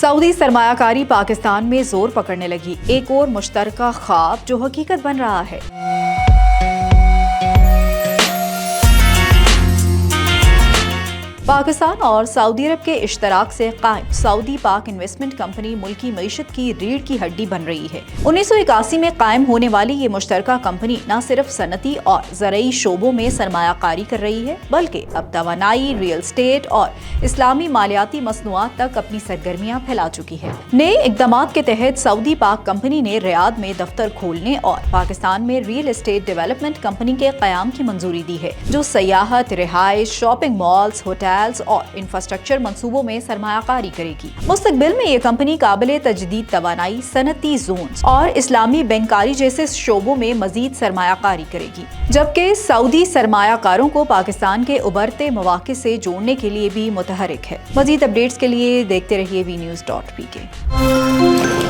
Saudi सरमायाकारी Pakistan में जोर पकड़ने लगी, एक और मुश्तरका ख्वाब जो हकीकत बन रहा है। पाकिस्तान और सऊदी अरब के इश्तराक से कायम सऊदी पाक इन्वेस्टमेंट कंपनी मुल्की मईशत की रीढ़ की हड्डी बन रही है। 1981 में कायम होने वाली ये मुश्तरका कंपनी न सिर्फ सनती और ज़रई शोबों में सरमायाकारी कर रही है, बल्कि अब तवानाई, रियल एस्टेट और इस्लामी मालियाती मसनूआत तक अपनी सरगर्मियां फैला चुकी है। नए इक़दाम के तहत सऊदी पाक कंपनी ने रियाद में दफ्तर खोलने और पाकिस्तान में रियल एस्टेट डेवलपमेंट कंपनी के क़याम की मंजूरी दी है, जो सयाहत, रिहाइश, शॉपिंग मॉल्स, होटल और इंफ्रास्ट्रक्चर मंसूबों में सरमायाकारी करेगी। मुस्तकबिल में ये कंपनी काबिल तजदीद तवानाई, सनती जोन्स और इस्लामी बैंकारी जैसे शोबों में मजीद सरमायाकारी करेगी, जबकि सऊदी सरमायाकारों को पाकिस्तान के उभरते मौके से जोड़ने के लिए भी मुतहरिक है। मजीद अपडेट्स के लिए देखते रहिए vnews.pk।